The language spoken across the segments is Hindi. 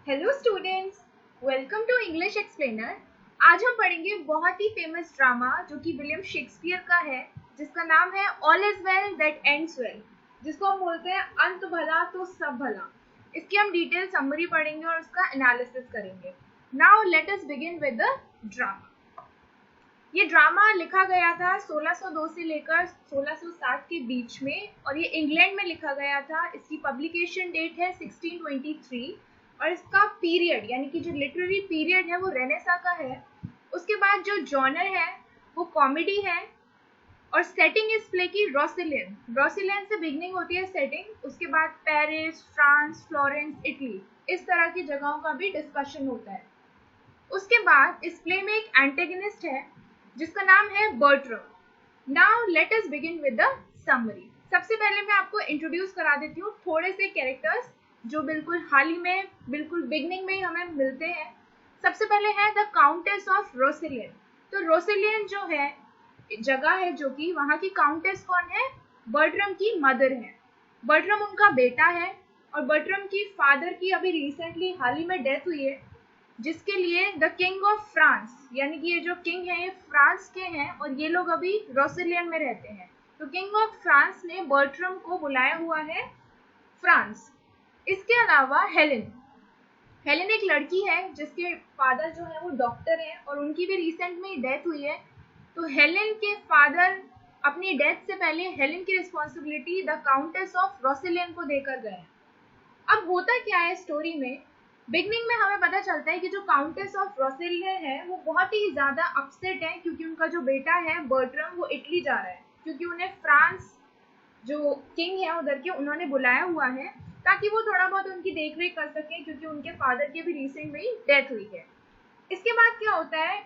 Hello students, welcome to English explainer. आज हम पढ़ेंगे बहुत ही फेमस ड्रामा जो कि विलियम शेक्सपियर का है, जिसका नाम है all is well that ends well, जिसको हम बोलते हैं अंत भला तो सब भला। इसकी हम डिटेल समरी पढ़ेंगे और उसका एनालिसिस करेंगे। Now let us begin with the drama. ये ड्रामा लिखा गया था 1602 से लेकर 1660 के बीच में और ये इंग्लैंड में लिखा गया था। इसकी पब्लिकेशन डेट है 1623 और इसका पीरियड यानी कि जो लिटरेरी पीरियड है वो रेनेसा का है। उसके बाद जो जॉनर है वो कॉमेडी है और सेटिंग इस प्ले की रोसिलियन। रोसिलियन से बिगनिंग होती है सेटिंग, उसके बाद पेरिस, फ्रांस, फ्लोरेंस, इटली, इस तरह की जगहों का भी डिस्कशन होता है। उसके बाद इस प्ले में एक एंटेगनिस्ट है जिसका नाम है Bertram. Now let us begin with the summary. सबसे पहले मैं आपको इंट्रोड्यूस करा देती हूँ थोड़े से कैरेक्टर्स जो बिल्कुल हाल ही में, बिल्कुल बिगनिंग में ही हमें मिलते हैं। सबसे पहले है द काउंटेस ऑफ रोसिलियन। तो रोसिलियन जो है जगह है, जो कि वहाँ की काउंटेस कौन है? बर्ट्रम की मदर है। बर्ट्रम उनका बेटा है और बर्ट्रम की फादर की अभी रिसेंटली हाल ही में डेथ हुई है, जिसके लिए द किंग ऑफ फ्रांस, यानी कि ये जो किंग है ये फ्रांस के हैं और ये लोग अभी रोसिलियन में रहते हैं। तो किंग ऑफ फ्रांस ने बर्ट्रम को बुलाया हुआ है फ्रांस। इसके अलावा हेलेन एक लड़की है जिसके फादर जो है वो डॉक्टर है और उनकी भी रिसेंट में डेथ हुई है। तो हेलेन के फादर अपनी डेथ से पहले हेलेन की रिस्पॉन्सिबिलिटी द काउंटेस ऑफ रोसिलियन को देकर गए। अब होता क्या है स्टोरी में, बिगनिंग में हमें पता चलता है कि जो काउंटेस ऑफ रोसिलियन है वो बहुत ही ज्यादा अपसेट है क्योंकि उनका जो बेटा है बर्ट्रम वो इटली जा रहा है, क्योंकि उन्हें फ्रांस जो किंग है उधर के उन्होंने बुलाया हुआ है ताकि वो थोड़ा बहुत उनकी देखरेख कर सके, क्योंकि उनके फादर की भी रिसेंट में ही डेथ हुई है। इसके बाद क्या होता है,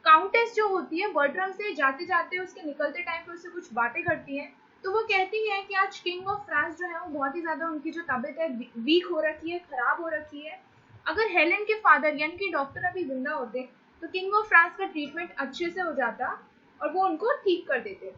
काउंटेस जो होती है बर्ट्रम से जाते जाते उसके निकलते टाइम पे उससे कुछ बातें करती है। तो वो कहती है कि आज किंग ऑफ फ्रांस जो है वो बहुत ही ज्यादा उनकी जो तबीयत है वीक हो रखी है, खराब हो रखी है। अगर हेलेन के फादर यानी कि डॉक्टर अभी जिंदा होते तो किंग ऑफ फ्रांस का ट्रीटमेंट अच्छे से हो जाता और वो उनको ठीक कर देते।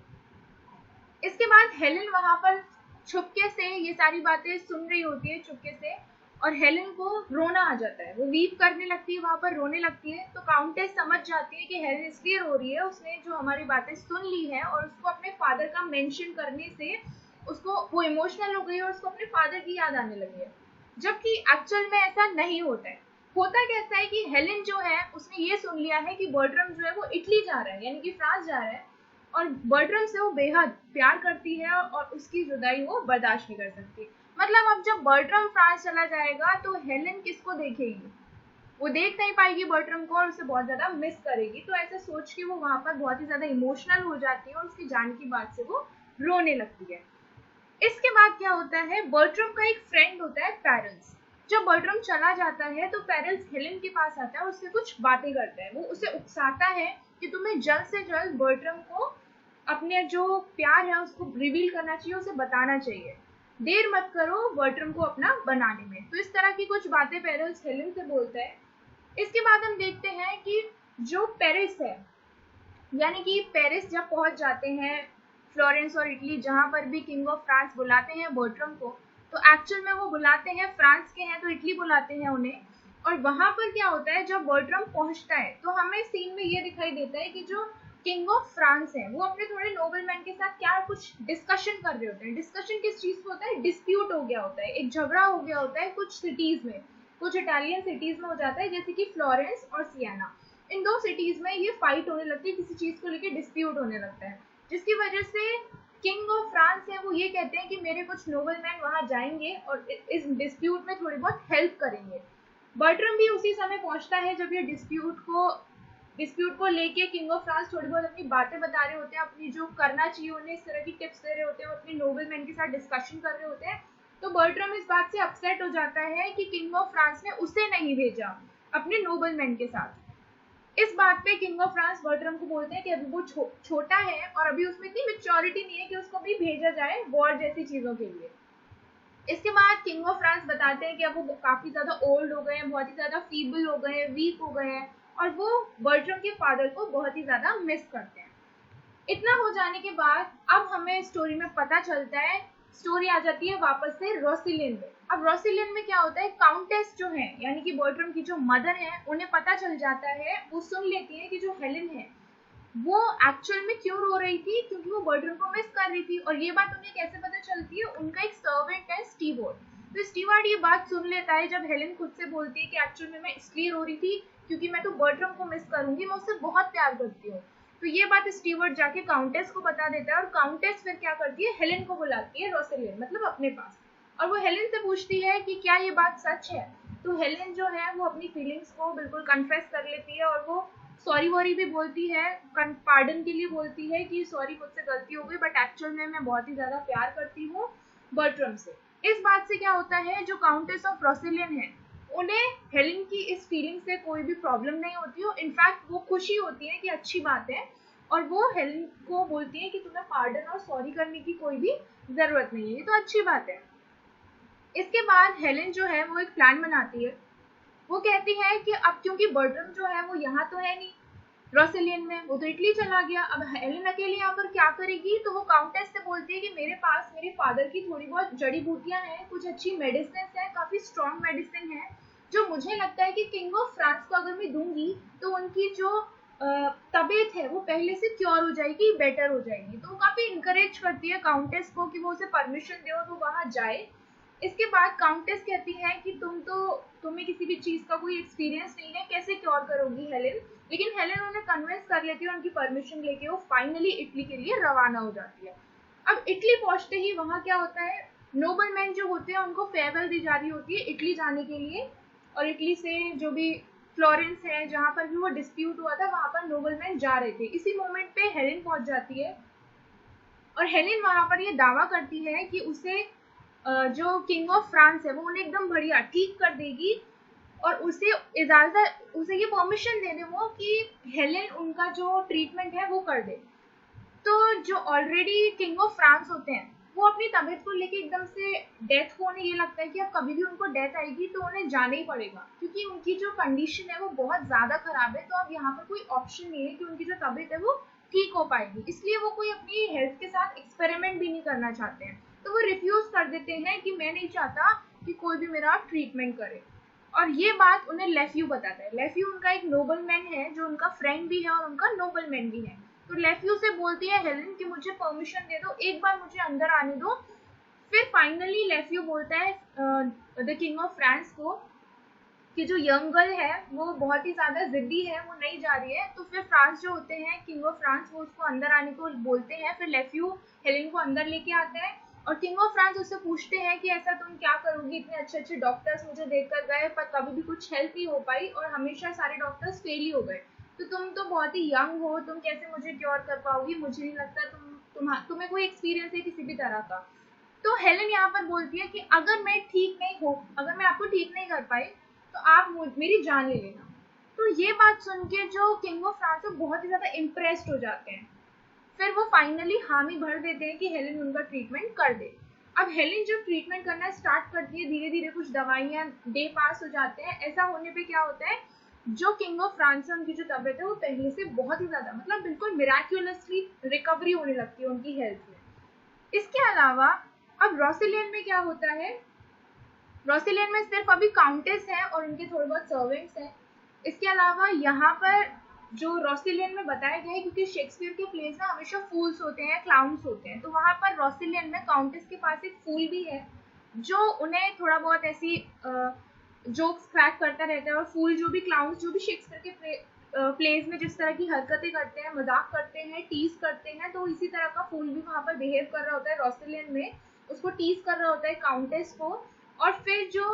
इसके बाद हेलेन वहां पर छुपके से ये सारी बातें सुन रही होती है चुपके से, और हेलेन को रोना आ जाता है, वो वीप करने लगती है, वहां पर रोने लगती है। तो काउंटेस समझ जाती है कि हेलेन इसलिए रो रही है, उसने जो हमारी बातें सुन ली है और उसको अपने फादर का मेंशन करने से उसको वो इमोशनल हो गई और उसको अपने फादर की याद आने लगी है, जबकि एक्चुअल में ऐसा नहीं होता है। होता कैसा है कि हेलेन जो है उसने ये सुन लिया है कि बर्ट्रम जो है वो इटली जा रहा है यानी कि फ्रांस जा रहा है और बर्ट्रम से वो बेहद प्यार करती है और उसकी जुदाई वो बर्दाश्त नहीं कर सकती। मतलब अब जब बर्ट्रम फ्रांस चला जाएगा तो हेलेन किसको देखेगी? वो देख नहीं पाएगी बर्ट्रम को और उसे बहुत ज्यादा मिस करेगी। तो ऐसा सोच के वो वहां पर बहुत ही ज्यादा इमोशनल हो जाती है और उसके जाने की बात से वो रोने लगती है। इसके बाद क्या होता है, बर्ट्रम का एक फ्रेंड होता है पेरेंस। जब बर्ट्रम चला जाता है तो पेरेंस हेलेन के पास आता है और उससे कुछ बातें करता है। वो उसे उकसाता है कि तुम्हें जल्द से जल्द बर्ट्रम को अपने जो प्यार है उसको रिवील करना चाहिए, उसे बताना चाहिए, देर मत करो बर्ट्रम को अपना बनाने में। तो इस तरह की कुछ बातें पेरेंस हेलेन से बोलता है। इसके बाद हम देखते हैं कि जो पेरिस है, यानी कि पेरिस जब पहुंच जाते हैं, फ्लोरेंस और इटली जहां पर भी किंग ऑफ फ्रांस बुलाते हैं बर्ट्रम को, तो एक्चुअल में वो बुलाते हैं फ्रांस के हैं तो इटली बुलाते हैं उन्हें। और वहां पर क्या होता है, जब बर्ट्रम पहुंचता है तो हमें सीन में ये दिखाई देता है कि जो किंग ऑफ फ्रांस है वो अपने थोड़े नोबलमैन के साथ क्या कुछ डिस्कशन कर रहे होते हैं। डिस्कशन किस चीज पे होता है? डिस्प्यूट हो गया होता है, एक झगड़ा हो गया होता है कुछ सिटीज में, कुछ इटालियन सिटीज में हो जाता है, जैसे कि फ्लोरेंस और सियाना। इन दो सिटीज में ये फाइट होने लगती है, किसी चीज को लेके डिस्प्यूट होने लगता है, जिसकी वजह से किंग ऑफ फ्रांस है वो ये कहते हैं कि मेरे कुछ नोबलमैन वहां जाएंगे और इस डिस्प्यूट में थोड़ी बहुत हेल्प करेंगे। बर्ट्रम भी उसी समय पहुंचता है जब ये डिस्प्यूट को लेके किंग ऑफ फ्रांस थोड़ी बहुत अपनी बातें बता रहे होते हैं, अपनी जो करना चाहिए उन्हें इस तरह की टिप्स दे रहे होते हैं, अपने नोबलमैन के साथ डिस्कशन कर रहे होते हैं। तो बर्ट्रम इस बात से अपसेट हो जाता है कि किंग ऑफ फ्रांस ने उसे नहीं भेजा अपने नोबलमैन के साथ। इस बात पे किंग ऑफ फ्रांस बर्ट्रम को बोलते हैं कि अभी वो छोटा है और अभी उसमें इतनी मेच्योरिटी नहीं है कि उसको भी भेजा जाए वॉर जैसी चीजों के लिए। इसके बाद किंग ऑफ फ्रांस बताते हैं कि अब वो काफी ज्यादा ओल्ड हो गए हैं, बहुत ही ज्यादा फीबल हो गए हैं, वीक हो गए हैं और वो बर्ट्रम के फादर को बहुत ही ज्यादा मिस करते हैं। इतना हो जाने के बाद अब हमें स्टोरी में पता चलता है स्टोरी आ जाती है वापस से रोसिलियन में। अब रोसिलियन में क्या होता है, काउंटेस जो है यानी कि बर्ट्रम की जो मदर है, उन्हें पता चल जाता है, वो सुन लेती है कि जो हेलेन है वो एक्चुअल में क्यों रो रही थी, क्योंकि वो बर्ट्रम को मिस कर रही थी। और ये बात उन्हें कैसे पता चलती है, उनका एक सर्वेंट है स्टीवर्ड। तो स्टीवर्ड ये बात सुन लेता है जब हेलेन खुद से बोलती है कि एक्चुअल में मैं इसलिए रो रही थी क्योंकि मैं तो बर्ट्रम को मिस करूंगी, मैं उससे बहुत प्यार करती हूँ। तो ये बात स्टीवर्ड जाके काउंटेस को बता देता है और काउंटेस फिर क्या करती है, हेलेन को बुलाती है रोसिलियन मतलब अपने पास, और वो हेलेन से पूछती है कि क्या ये बात सच है। तो हेलेन जो है वो अपनी फीलिंग्स को बिल्कुल कन्फेस कर लेती है और वो सॉरी वॉरी भी बोलती है, पार्डन के लिए बोलती है कि सॉरी मुझसे गलती हो गई, बट एक्चुअल में मैं बहुत ही ज्यादा प्यार करती हूँ बर्ट्रम से। इस बात से क्या होता है, जो काउंटेस ऑफ रोसिलियन है उन्हें हेलेन की इस फीलिंग से कोई भी प्रॉब्लम नहीं होती है, इनफैक्ट वो खुशी होती है कि अच्छी बात है, और वो हेलेन को बोलती है कि तुम्हें पार्डन और सॉरी करने की कोई भी जरूरत नहीं है, ये तो अच्छी बात है। इसके बाद हेलेन जो है वो एक प्लान बनाती है। वो कहती है कि अब क्योंकि बर्ट्रम जो है वो यहाँ तो है नहीं रोसिलियन में, वो तो इटली चला गया, अब हेलेन अकेली यहाँ पर क्या करेगी। तो वो काउंटेस से बोलती है कि मेरे पास मेरे फादर की थोड़ी बहुत जड़ी बूटियां हैं, कुछ अच्छी मेडिसिन है, काफी स्ट्रॉन्ग मेडिसिन है, जो मुझे लगता है कि किंग ऑफ फ्रांस को अगर मैं दूंगी तो उनकी जो तबीयत है वो पहले से क्योर हो जाएगी, बेटर हो जाएगी। तो वो काफी इंकरेज करती है काउंटेस को कि वो उसे परमिशन दे और वो वहां जाए। इसके बाद काउंटेस कहती है कि तुम्हें किसी भी चीज का कोई एक्सपीरियंस नहीं है, कैसे क्योर करोगी हेलेन। लेकिन हेलेन उन्हें कन्विंस कर लेती है, उनकी परमिशन लेके वो फाइनली इटली के लिए रवाना हो जाती है। अब इटली पहुंचते ही वहां क्या होता है, नोबलमैन जो होते हैं उनको फेयरवेल दी जा रही होती है इटली जाने के लिए, और इटली से जो भी फ्लोरेंस है जहां पर भी वो डिस्प्यूट हुआ था वहां पर नोबलमैन जा रहे थे। इसी मोमेंट पे हेलेन पहुंच जाती है और हेलेन वहां पर ये दावा करती है कि उसे जो किंग ऑफ फ्रांस है वो उन्हें एकदम बढ़िया ठीक कर देगी, और उसे इजाजत, उसे ये परमिशन दे दे वो कि हेलेन उनका जो ट्रीटमेंट है वो कर दे। तो जो ऑलरेडी किंग ऑफ फ्रांस होते हैं वो अपनी तबीयत को लेके एकदम से, डेथ को उन्हें ये लगता है कि अब कभी भी उनको डेथ आएगी तो उन्हें जाना ही पड़ेगा, क्योंकि उनकी जो कंडीशन है वो बहुत ज्यादा खराब है। तो अब यहाँ पर कोई ऑप्शन नहीं है कि उनकी जो तबीयत है वो ठीक हो पाएगी, इसलिए वो कोई अपनी हेल्थ के साथ एक्सपेरिमेंट भी नहीं करना चाहते हैं। तो वो रिफ्यूज कर देते हैं कि मैं नहीं चाहता कि कोई भी मेरा ट्रीटमेंट करे। और ये बात उन्हें लेफ्यू बताता है। लेफ्यू उनका एक नोबलमैन है जो उनका फ्रेंड भी है और उनका नोबलमैन भी है। तो लेफ्यू से बोलती है हेलेन कि मुझे परमिशन दे दो, एक बार मुझे अंदर आने दो। फिर फाइनली लेफ्यू बोलता है द किंग ऑफ फ्रांस को कि जो यंग गर्ल है वो बहुत ही ज्यादा जिद्दी है, वो नहीं जा रही है। तो फिर फ्रांस जो होते हैं, किंग ऑफ फ्रांस, वो उसको अंदर आने को बोलते हैं। फिर लेफ्यू हेलेन को अंदर लेके आता है और किंग ऑफ फ्रांस उससे पूछते हैं कि ऐसा तुम क्या करोगी, इतने अच्छे अच्छे डॉक्टर्स मुझे देखकर गए पर कभी भी कुछ हेल्प नहीं हो पाई और हमेशा सारे डॉक्टर्स फेल ही हो गए, तो तुम तो बहुत ही यंग हो, तुम कैसे मुझे क्योर कर पाओगी, मुझे नहीं लगता तुम्हें कोई एक्सपीरियंस है किसी भी तरह का। तो हेलेन यहाँ पर बोलती है कि अगर मैं ठीक नहीं हो, अगर मैं आपको ठीक नहीं कर पाई तो आप मेरी जान ले लेना। तो ये बात सुन के जो किंग ऑफ फ्रांस है बहुत ही ज्यादा इम्प्रेस्ड हो जाते हैं। फिर वो फाइनली हामी भर देते हैं कि हेलेन उनका ट्रीटमेंट कर दे। अब हेलेन जब ट्रीटमेंट करना स्टार्ट करती है, धीरे धीरे कुछ दवाइयां डे पास हो जाते हैं। ऐसा होने पे क्या होता है, जो किंग ऑफ फ्रांस है उनकी जो तबीयत है वो पहले से बहुत ही ज्यादा, मतलब बिल्कुल मिराक्युलसली रिकवरी होने लगती है उनकी हेल्थ में। इसके अलावा अब रोसिलियन में क्या होता है, रोसिलियन में सिर्फ अभी काउंटेस है और उनके थोड़े बहुत सर्वेंट्स हैं। इसके अलावा यहाँ पर जो रोसिलियन में बताया गया है, क्योंकि शेक्सपियर के प्लेस ना हमेशा फूल्स होते हैं, क्लाउन्स होते हैं, तो वहां पर रोसिलियन में काउंटेस के पास एक फूल भी है जो उन्हें थोड़ा बहुत ऐसी जोक्स क्रैक करता रहता है। और फूल जो भी क्लाउन्स जो भी शेक्सपियर के प्लेस में जिस तरह की हरकतें करते हैं, मजाक करते हैं, टीज करते हैं, तो इसी तरह का फूल भी वहां पर बिहेव कर रहा होता है रोसिलियन में, उसको टीज कर रहा होता है काउंटेस को। और फिर जो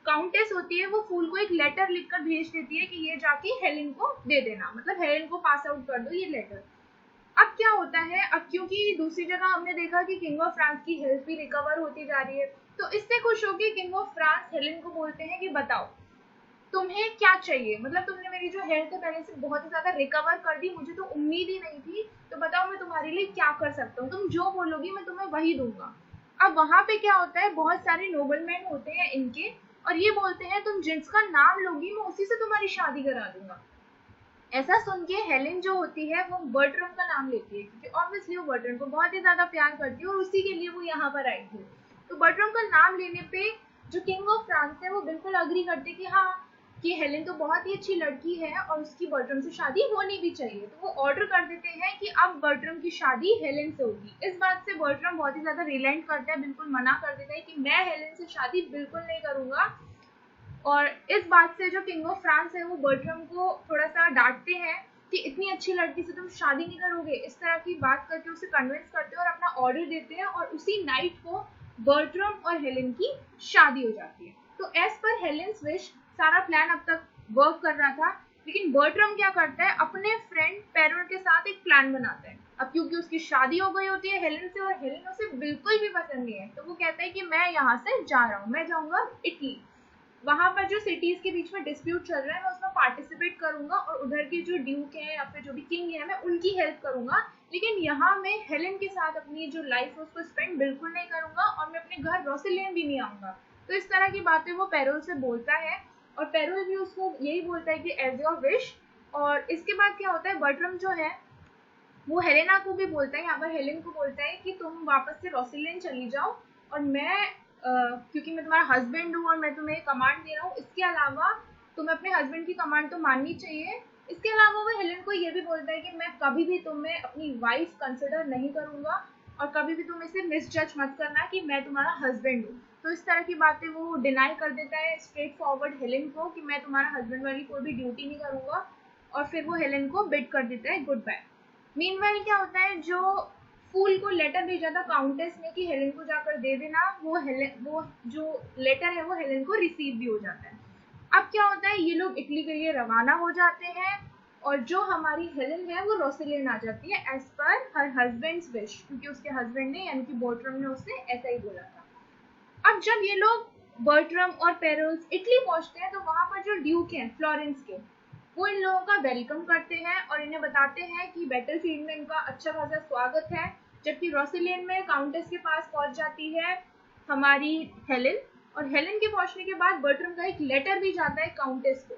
काउंटेस होती है वो फूल को एक लेटर लिखकर भेज देती है कि ये जाके हेलेन को दे देना, मतलब हेलेन को पास आउट कर दो ये लेटर। अब क्या होता है, अब क्योंकि दूसरी जगह हमने देखा कि किंग ऑफ फ्रांस की हेल्थ भी रिकवर होती जा रही है, तो इससे खुश होकर किंग ऑफ फ्रांस हेलेन को बोलते हैं कि बताओ तुम्हें क्या चाहिए, मतलब तुमने मेरी जो हेल्थ है पहले से बहुत ही ज्यादा रिकवर कर दी, मुझे तो उम्मीद ही नहीं थी, तो बताओ मैं तुम्हारे लिए क्या कर सकता हूँ, तुम जो बोलोगी मैं तुम्हें वही दूंगा। अब वहां पे क्या होता है, बहुत सारे नोबलमैन होते हैं इनके, और ये बोलते हैं तुम जिसका नाम लोगी मैं उसी से तुम्हारी शादी करा दूंगा। ऐसा सुन के हेलेन जो होती है वो बर्ट्रम का नाम लेती है, क्योंकि ऑब्वियसली वो बर्ट्रम को बहुत ही ज्यादा प्यार करती है और उसी के लिए वो यहाँ पर आई थी। तो बर्ट्रम का नाम लेने पे जो किंग ऑफ फ्रांस है वो बिल्कुल अग्री करते कि हाँ, कि हेलेन तो बहुत ही अच्छी लड़की है और उसकी बर्ट्रम से शादी होनी भी चाहिए। तो वो ऑर्डर कर देते हैं कि अब बर्ट्रम की शादी हेलेन से होगी। इस बात से बर्ट्रम बहुत ही ज्यादा रिलेंट करता है, बिल्कुल मना कर देता है कि मैं हेलेन से शादी बिल्कुल नहीं करूंगा। और इस बात से जो किंग ऑफ फ्रांस है वो बर्ट्रम को थोड़ा सा डांटते हैं कि इतनी अच्छी लड़की से तुम शादी नहीं करोगे, इस तरह की बात करके उसे कन्विंस करते हैं और अपना ऑर्डर देते हैं, और उसी नाइट को बर्ट्रम और हेलेन की शादी हो जाती है। तो एज पर हेलेन्स विश सारा प्लान अब तक वर्क कर रहा था, लेकिन बर्ट्रम क्या करता है, अपने फ्रेंड पेरोल के साथ एक प्लान बनाता है। अब क्योंकि उसकी शादी हो गई होती है हेलेन से और हेलेन उसे बिल्कुल भी पसंद नहीं है, तो वो कहता है कि मैं यहाँ से जा रहा हूँ, मैं जाऊंगा इटली। वहां पर जो सिटीज के बीच में डिस्प्यूट चल रहा है मैं उसमें पार्टिसिपेट करूंगा और उधर के जो ड्यूक है या फिर जो भी किंग है मैं उनकी हेल्प करूंगा, लेकिन यहाँ मैं हेलेन के साथ अपनी जो लाइफ है उसको स्पेंड बिल्कुल नहीं करूंगा और मैं अपने घर रोसेलियन भी नहीं आऊंगा। तो इस तरह की बातें वो पेरोल से बोलता है और पेरोल भी उसको यही बोलता है कि एज योर विश। और इसके बाद क्या होता है, बर्ट्रम जो है वो हेलेना को भी बोलता है, यहाँ पर हेलेन को बोलता है कि तुम वापस से रोसेलियन चली जाओ और मैं क्योंकि मैं तुम्हारा हस्बैंड हूँ और मैं तुम्हें कमांड दे रहा हूँ, इसके अलावा तुम्हें अपने हस्बैंड की कमांड तो माननी चाहिए। इसके अलावा वो हेलेन को ये भी बोलता है कि मैं कभी भी तुम्हें अपनी वाइफ कंसिडर नहीं करूंगा और कभी भी तुम इसे मिसजज मत करना कि मैं तुम्हारा हस्बैंड हूँ। तो इस तरह की बातें वो डिनाई कर देता है स्ट्रेट फॉरवर्ड हेलेन को कि मैं तुम्हारा हस्बैंड वाली कोई भी ड्यूटी नहीं करूंगा, और फिर वो हेलेन को बिड कर देता है गुड बाय। मीनवाइल क्या होता है, जो फूल को लेटर भेजा था काउंटेस ने कि हेलेन को जाकर दे देना, वो जो लेटर है वो हेलेन को रिसीव भी हो जाता है। अब क्या होता है, ये लोग इटली के लिए रवाना हो जाते हैं और जो हमारी हेलेन है वो रोसेलियन आ जाती है as per her husband's wish, क्योंकि उसके हस्बैंड ने यानी कि बर्ट्रम ने उससे ऐसा ही बोला था। अब जब ये लोग बर्ट्रम और पेरोल्स इटली पहुंचते हैं तो वहां पर जो ड्यूक हैं फ्लोरेंस के, वो इन लोगों का वेलकम करते हैं और इन्हें बताते हैं कि बैटलफील्ड में इनका अच्छा खासा स्वागत है। जबकि रोसेलियन में काउंटेस के पास पहुंच जाती है हमारी हेलेन, और हेलेन के पहुंचने के बाद बर्ट्रम का एक लेटर भी जाता है काउंटेस को।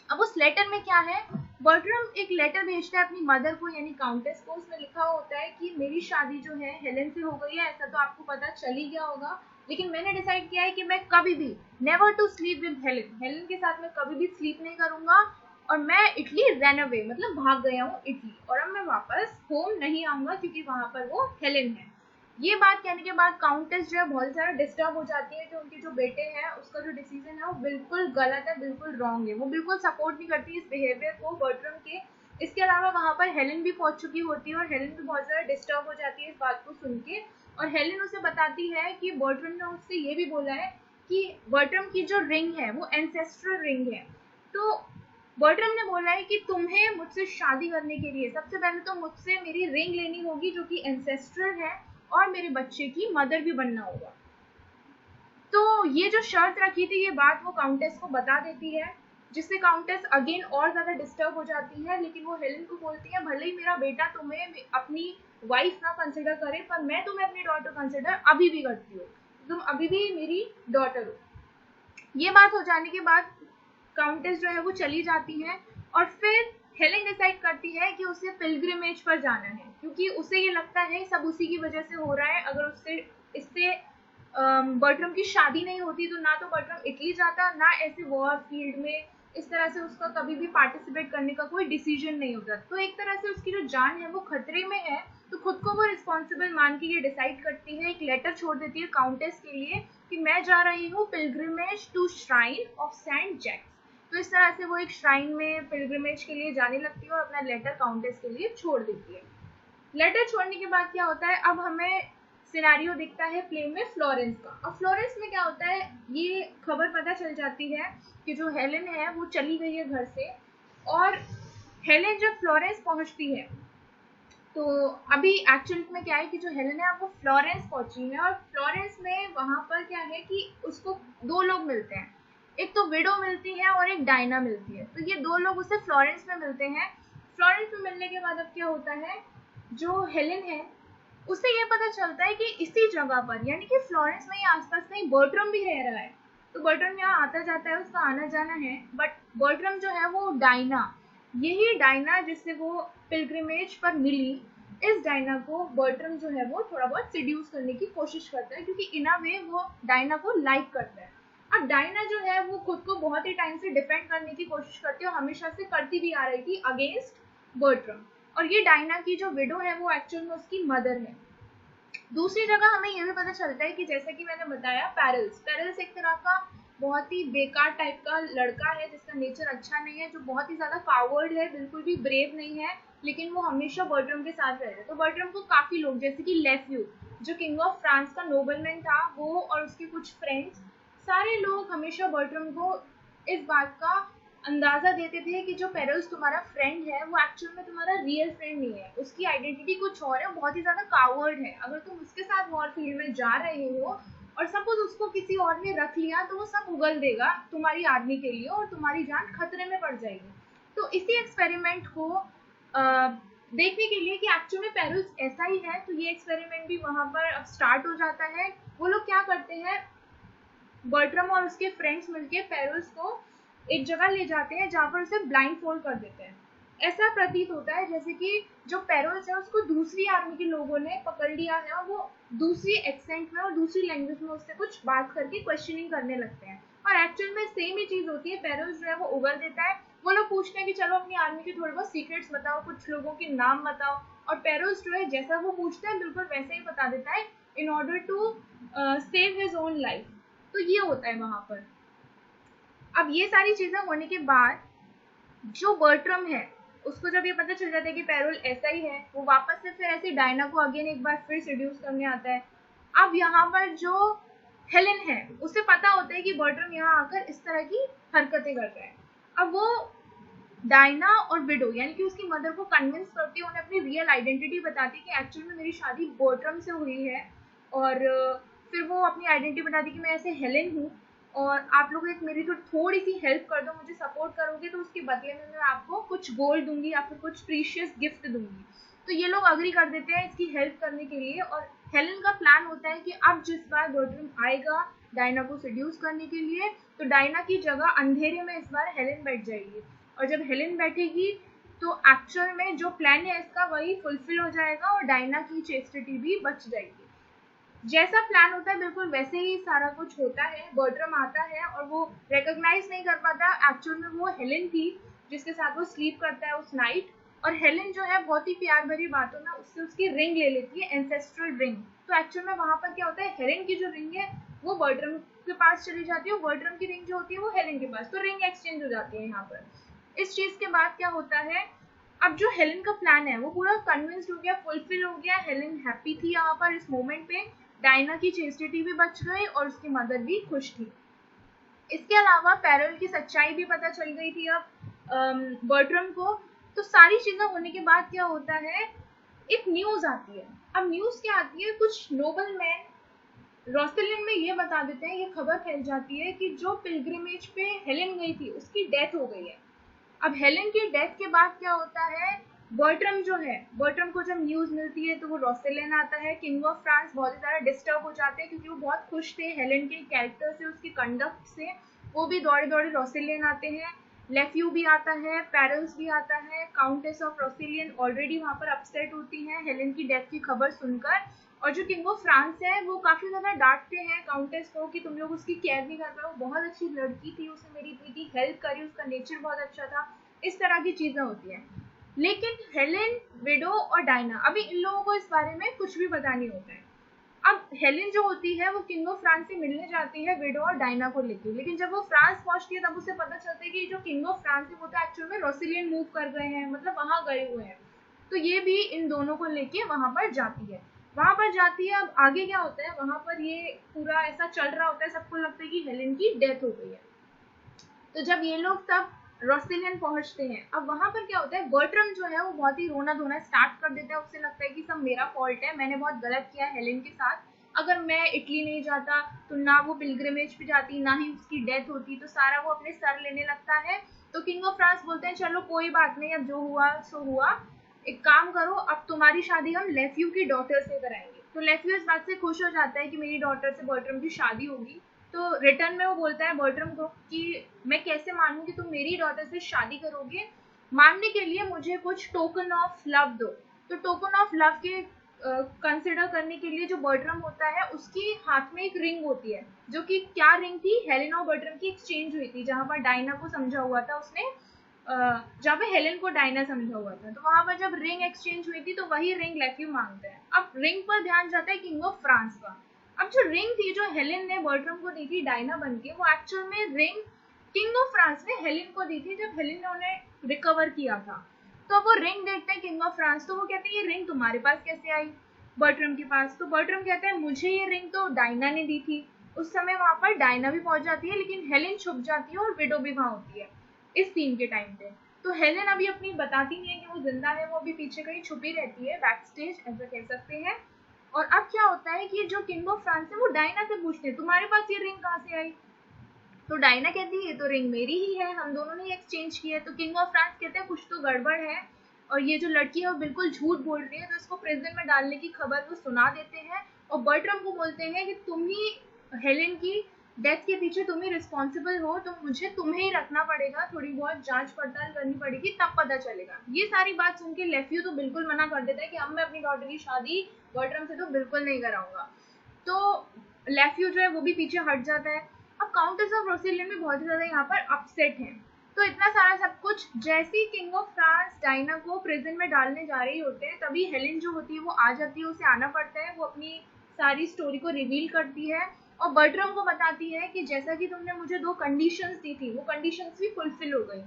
अब उस लेटर में क्या है, बर्ट्रम एक लेटर भेजता है अपनी मदर को यानी काउंटेस को। उसमें लिखा होता है कि मेरी शादी जो है हेलेन से हो गई है, ऐसा तो आपको पता चल ही गया होगा, लेकिन मैंने डिसाइड किया है कि मैं कभी भी never to sleep with Helen, Helen के साथ मैं कभी भी स्लीप नहीं करूंगा और मैं इटली रन अवे मतलब भाग गया हूँ इटली, और अब मैं वापस होम नहीं आऊंगा क्योंकि वहां पर वो हेलेन है। ये बात कहने के बाद काउंटेस जो है बहुत सारा डिस्टर्ब हो जाती है कि उनके जो बेटे हैं उसका जो डिसीजन है वो बिल्कुल गलत है, बिल्कुल रॉन्ग है। वो बिल्कुल सपोर्ट नहीं करती इस बिहेवियर को बर्ट्रम के। इसके अलावा वहां पर हेलेन भी पहुंच चुकी होती है और हेलेन भी बहुत ज्यादा डिस्टर्ब हो जाती है इस बात को सुन के, और हेलेन उसे बताती है कि बर्ट्रम ने उससे ये भी बोला है कि बर्ट्रम की जो रिंग है वो एंसेस्ट्रल रिंग है। तो बर्ट्रम ने बोला है कि तुम्हें मुझसे शादी करने के लिए सबसे पहले तो मुझसे मेरी रिंग लेनी होगी जो कि एंसेस्ट्रल है, और मेरे बच्चे की मदर भी बनना होगा। तो ये जो शर्त रखी थी ये बात वो काउंटेस को बता देती है, जिससे काउंटेस अगेन और ज्यादा डिस्टर्ब हो जाती है। लेकिन वो हेलेन को बोलती है भले ही मेरा बेटा तुम्हें अपनी वाइफ ना कंसिडर करे पर मैं तुम्हें अपनी डॉटर कंसिडर अभी भी करती हूँ, तुम अभी भी मेरी डॉटर हो। ये बात हो जाने के बाद काउंटेस जो है वो चली जाती है और फिर हेलेन डिसाइड करती है कि उसे पिलग्रिमेज पर जाना है, क्योंकि उसे ये लगता है सब उसी की वजह से हो रहा है। अगर उससे इससे बर्ट्रम की शादी नहीं होती तो ना तो बर्ट्रम इटली जाता, ना ऐसे वॉर फील्ड में इस तरह से उसका कभी भी पार्टिसिपेट करने का कोई डिसीजन नहीं होता। तो एक तरह से उसकी जो जान है वो खतरे में है, तो खुद को वो रिस्पॉन्सिबल मान के ये डिसाइड करती है, एक लेटर छोड़ देती है काउंटेस के लिए कि मैं जा रही हूँ pilgrimage to shrine of saint Jacques. तो इस तरह से वो एक श्राइन में पिलग्रिमेज के लिए जाने लगती है और अपना लेटर काउंटेस के लिए छोड़ देती है। लेटर छोड़ने के बाद क्या होता है, अब हमें सिनेरियो दिखता है प्ले में फ्लोरेंस का। अब फ्लोरेंस में क्या होता है, ये खबर पता चल जाती है कि जो हेलेन है वो चली गई है घर से, और हेलेन जब फ्लोरेंस पहुंचती है तो अभी एक्चुअल में क्या है कि जो हेलेन है वो फ्लोरेंस पहुंची है, और फ्लोरेंस में वहां पर क्या है कि उसको दो लोग मिलते हैं, एक तो विडो मिलती है और एक डायना मिलती है। तो ये दो लोग उसे फ्लोरेंस में मिलते हैं। फ्लोरेंस में मिलने के बाद अब क्या होता है, जो हेलेन है उसे ये पता चलता है कि इसी जगह पर यानी कि फ्लोरेंस में ही आसपास कहीं बर्ट्रम भी रह रहा है। तो बर्ट्रम यहाँ आता जाता है, उसका आना जाना है, बट बर्ट्रम जो है वो डायना यही डायना जिससे वो पिलग्रिमेज पर मिली, इस डायना को बर्ट्रम जो है वो थोड़ा बहुत सिड्यूस करने की कोशिश करता है, क्योंकि इन अ वे वो डायना को लाइक करता है। अब डायना जो है वो खुद को बहुत ही टाइम से डिफेंड करने की कोशिश करती है और हमेशा से करती भी आ रही थी अगेंस्ट बर्ट्रम। और ये डायना की जो विडो है वो एक्चुअल में उसकी मदर है। दूसरी जगह हमें ये भी पता चलता है कि जैसा कि मैंने बताया, पेरल्स एक तरह का बहुत ही बेकार टाइप का लड़का है जिसका नेचर अच्छा नहीं है, जो बहुत ही ज्यादा कावर्ड है, बिल्कुल भी ब्रेव नहीं है, लेकिन वो हमेशा बर्ट्रम के साथ रहता है। तो बर्ट्रम को काफी लोग, जैसे कि लेफ्यू जो किंग ऑफ फ्रांस का नोबलमैन था, वो और उसके कुछ फ्रेंड्स, सारे लोग हमेशा बर्ट्रम को इस बात का अंदाजा देते थे कि जो पेरल्स तुम्हारा फ्रेंड है वो एक्चुअल में तुम्हारा रियल फ्रेंड नहीं है, उसकी आइडेंटिटी कुछ और है, बहुत ही ज्यादा कावर्ड है। अगर तुम उसके साथ वॉरफील्ड में जा रहे हो और सपोज उसको किसी और ने रख लिया तो वो सब उगल देगा तुम्हारी आर्मी के लिए और तुम्हारी जान खतरे में पड़ जाएगी। तो इसी एक्सपेरिमेंट को देखने के लिए कि एक्चुअल में पेरल्स ऐसा ही है, तो ये एक्सपेरिमेंट भी वहां पर अब स्टार्ट हो जाता है। वो लोग क्या करते हैं, बर्ट्रम और उसके फ्रेंड्स मिलके पेरल्स को एक जगह ले जाते हैं जहाँ पर उसे ब्लाइंड फोल्ड कर देते हैं। ऐसा प्रतीत होता है जैसे कि जो पेरल्स है उसको दूसरी आर्मी के लोगों ने पकड़ लिया है और वो दूसरी एक्सेंट में और दूसरी लैंग्वेज में उससे कुछ बात करके क्वेश्चनिंग करने लगते हैं। और एक्चुअल में सेम ही चीज होती है, पेरल्स जो है वो उगल देता है। वो लोग पूछते हैं कि चलो अपनी आर्मी के थोड़े बहुत सीक्रेट्स बताओ, कुछ लोगों के नाम बताओ, और पेरल्स जो है जैसा वो पूछता है बिल्कुल वैसे ही बता देता है in order to save his own life. तो ये होता है वहां पर। अब ये सारी चीजें होने के बाद जो बर्ट्रम है उसको जब ये पता चल जाता है कि पेरोल ऐसा ही है, वो वापस से फिर ऐसे डायना को अगेन एक बार फिर सिड्यूस करने आता है। अब यहाँ पर जो हेलेन है उसे पता होता है कि बर्ट्रम यहाँ आकर इस तरह की हरकतें कर रहा है। अब वो डायना और विडो यानी कि उसकी मदर को कन्विंस करती है, उन्हें अपनी रियल आइडेंटिटी बताती है कि एक्चुअल में मेरी शादी बर्ट्रम से हुई है। और फिर वो अपनी आइडेंटिटी बताती है कि मैं ऐसे हेलेन हूँ और आप लोग एक मेरी तो थोड़ी सी हेल्प कर दो, मुझे सपोर्ट करोगे तो उसके बदले में मैं आपको कुछ गोल्ड दूंगी या फिर कुछ प्रीशियस गिफ्ट दूंगी। तो ये लोग अग्री कर देते हैं इसकी हेल्प करने के लिए। और हेलेन का प्लान होता है कि अब जिस बार बर्ट्रम आएगा डायना को सिड्यूस करने के लिए, तो डायना की जगह अंधेरे में इस बार हेलेन बैठ जाएगी। और जब हेलेन बैठेगी तो एक्चुअल में जो प्लान है इसका वही फुलफिल हो जाएगा और डायना की चेस्टिटी भी बच जाएगी। जैसा प्लान होता है बिल्कुल वैसे ही सारा कुछ होता है। बर्ट्रम आता है और वो रिकॉग्नाइज नहीं कर पाता एक्चुअल में वो हेलेन थी जिसके साथ वो स्लीप करता है उस नाइट। और हेलेन जो है बहुत ही प्यार भरी बातों में उससे उसकी रिंग ले लेती है, एंसेस्ट्रल रिंग। तो एक्चुअल में वहां पर क्या होता है, हेलेन की जो रिंग है वो बर्ट्रम के पास चली जाती है और बर्ट्रम की रिंग जो होती है वो हेलेन के पास, तो रिंग एक्सचेंज हो जाती है यहाँ पर। इस चीज के बाद क्या होता है, अब जो हेलेन का प्लान है वो पूरा कन्विंस्ड हो गया, फुलफिल हो गया। हेलेन हैप्पी थी यहाँ पर इस मोमेंट पे, डायना की चेस्टिटी भी बच गई और उसकी मदर भी खुश थी। इसके अलावा पेरल की सच्चाई भी पता चल गई थी अब बर्ट्रम को। तो सारी चीजें होने के बाद क्या होता है, एक न्यूज आती है। अब न्यूज क्या आती है, कुछ नोबल मैन रोसेलिन में ये बता देते हैं, ये खबर फैल जाती है कि जो पिलग्रिमेज पे हेलेन गई थी उसकी डेथ हो गई है। अब हेलेन की डेथ के बाद क्या होता है, बर्ट्रम जो है, बर्ट्रम को जब न्यूज मिलती है तो वो रोसेलिन आता है। किंग ऑफ फ्रांस बहुत ही ज्यादा डिस्टर्ब हो जाते हैं क्योंकि वो बहुत खुश थे हेलेन के कैरेक्टर से, उसकी कंडक्ट से। वो भी दौड़े दौड़े रोसेलिन आते हैं। लेफ्यू भी आता है, पेरल्स भी आता है। काउंटेस ऑफ रोसेलियन ऑलरेडी वहां पर अपसेट होती हैं हेलेन की डेथ की खबर सुनकर। और जो किंग ऑफ फ्रांस है वो काफी ज्यादा डांटते हैं काउंटेस को कि तुम लोग उसकी केयर नहीं कर पाए, वो बहुत अच्छी लड़की थी, उसने मेरी इतनी हेल्प करी, उसका नेचर बहुत अच्छा था। इस तरह की चीजें होती हैं। लेकिन हेलेन, विडो और डायना, अभी इन लोगों को इस बारे में कुछ भी पता नहीं होता है। अब हेलेन जो होती है वो किंग ऑफ फ्रांस से मिलने जाती है विडो और डायना को लेके, लेकिन जब वो फ्रांस पहुंचती है तब उसे पता चलता है कि जो किंग ऑफ फ्रांस है वो तो एक्चुअल में रोसिलियन मूव कर गए हैं, मतलब वहां गए हुए हैं। तो ये भी इन दोनों को लेके वहां पर जाती है। वहां पर जाती है, अब आगे क्या होता है, वहां पर ये पूरा ऐसा चल रहा होता है, सबको लगता है कि हेलेन की डेथ हो गई है। तो जब ये लोग सब रोसिलियन पहुंचते हैं, अब वहां पर क्या होता है, बर्ट्रम जो है वो बहुत ही रोना धोना स्टार्ट कर देता है। उसे लगता है कि सब मेरा फॉल्ट है, मैंने बहुत गलत किया हेलेन के साथ। अगर मैं इटली नहीं जाता तो ना वो पिलग्रिमेज पे जाती, ना ही उसकी डेथ होती, तो सारा वो अपने सर लेने लगता है। तो किंग ऑफ फ्रांस बोलते हैं चलो कोई बात नहीं, अब जो हुआ सो हुआ, एक काम करो, अब तुम्हारी शादी हम लेफ्यू की डॉटर से कराएंगे। तो लेफ्यू इस बात से खुश हो जाता है कि मेरी डॉटर से बर्ट्रम की शादी होगी। तो रिटर्न में वो बोलता है बर्ट्रम को कि मैं कैसे मानूं कि तुम मेरी डॉटर से शादी करोगे, मानने के लिए मुझे कुछ टोकन ऑफ लव दो। तो टोकन ऑफ लव के कंसिडर करने के लिए जो बर्ट्रम होता है उसकी हाथ में एक रिंग होती है, जो कि क्या रिंग थी, हेलेन और बर्ट्रम की एक्सचेंज हुई थी, जहां पर डायना को समझा हुआ था उसने, जहाँ पे हेलेन को डायना समझा हुआ था। तो वहां पर जब रिंग एक्सचेंज हुई थी तो वही रिंग लेफ्यू मांगते हैं। अब रिंग पर ध्यान जाता है किंग ऑफ फ्रांस का। अब जो रिंग थी जो हेलेन ने बर्ट्रम को दी थी डायना बन के, वो एक्चुअल में रिंग किंग ऑफ फ्रांस ने हेलेन को दी थी जब हेलेन ने उन्हें रिकवर किया था। तो वो रिंग देखते हैं किंग ऑफ फ्रांस, तो वो कहते हैं ये रिंग तुम्हारे पास कैसे आई बर्ट्रम के पास। तो बर्ट्रम कहता है मुझे ये रिंग तो डायना ने दी थी। उस समय वहां पर डायना भी पहुंच जाती है, लेकिन हेलेन छुप जाती है और विडो भी वहां होती है इस सीन के टाइम पे। तो हेलेन अभी अपनी बताती नहीं है कि वो जिंदा है, वो अभी पीछे कहीं छुपी रहती है, बैक स्टेज ऐसा कह सकते हैं। और अब क्या होता है कि जो किंग ऑफ फ्रांस है वो डायना से पूछते हैं तुम्हारे पास ये रिंग कहाँ से आई। तो डायना कहती है ये तो रिंग मेरी ही है, हम दोनों ने एक्सचेंज की है। तो किंग ऑफ फ्रांस कहते हैं कुछ तो गड़बड़ है और ये जो लड़की है वो बिल्कुल झूठ बोल रही है। तो इसको प्रिजन में डालने की खबर वो सुना देते हैं और बर्ट्रम को बोलते हैं कि तुम ही हेलेन की डेथ के पीछे तुम ही रिस्पॉन्सिबल हो, तो मुझे तुम्हें ही रखना पड़ेगा, थोड़ी बहुत जांच पड़ताल करनी पड़ेगी, तब पता चलेगा। ये सारी बात सुन के लेफ्यू तो बिल्कुल मना कर देता है कि अब मैं अपनी डॉटर की शादी बर्ट्रम से तो बिल्कुल नहीं कराऊंगा। तो लेफ्यू जो है वो भी पीछे हट जाता है। अब काउंटेस ऑफ रोसिलियन भी बहुत ज्यादा यहाँ पर अपसेट है। तो इतना सारा सब कुछ, जैसे ही किंग ऑफ फ्रांस डायना को प्रिजन में डालने जा रही होते हैं, तभी हेलेन जो होती है वो आ जाती है, उसे आना पड़ता है। वो अपनी सारी स्टोरी को रिवील करती है और बर्ट्रम को बताती है कि जैसा कि तुमने मुझे 2 कंडीशंस दी थी, वो कंडीशंस भी फुलफिल हो गई,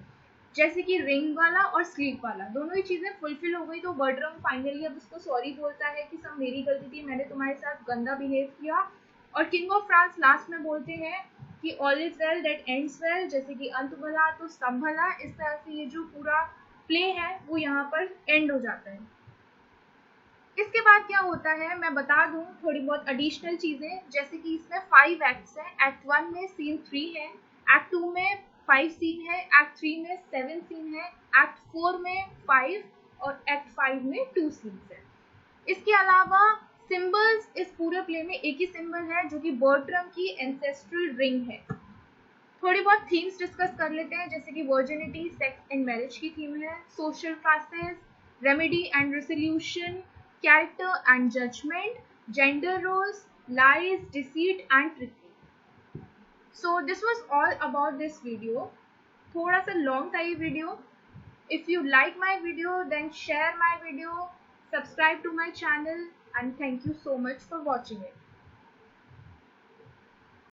जैसे कि रिंग वाला और स्लीप वाला, दोनों ही चीजें फुलफिल हो गई। तो बर्ट्रम फाइनली अब उसको सॉरी बोलता है कि सब मेरी गलती थी, मैंने तुम्हारे साथ गंदा बिहेव किया। और किंग ऑफ फ्रांस लास्ट में बोलते हैं कि all is well that ends well, जैसे कि अंत भला तो सब भला। इस तरह से ये जो पूरा प्ले है वो यहाँ पर एंड हो जाता है। इसके बाद क्या होता है मैं बता दूं थोड़ी बहुत एडिशनल चीजें, जैसे कि इसमें 5 एक्ट्स हैं। एक्ट 1 में सीन 3 है, एक्ट 2 में 5 सीन है, एक्ट 3 में 7 सीन है, एक्ट 4 में 5 और एक्ट 5 में 2 सीन्स है। इसके अलावा सिंबल्स इस पूरे प्ले में एक ही सिंबल है जो कि बर्ट्रम की एंसेस्ट्रल रिंग है। थोड़ी बहुत थीम्स डिस्कस कर लेते हैं, जैसे कि वर्जिनिटी, सेक्स एंड मैरिज की थीम है, social classes, remedy and resolution, character and judgement, gender roles, lies, deceit and tricky. So this was all about this video. थोड़ा सा लॉन्ग था ये video. If you like my video, then share my video, subscribe to my channel, and thank you so much for watching it.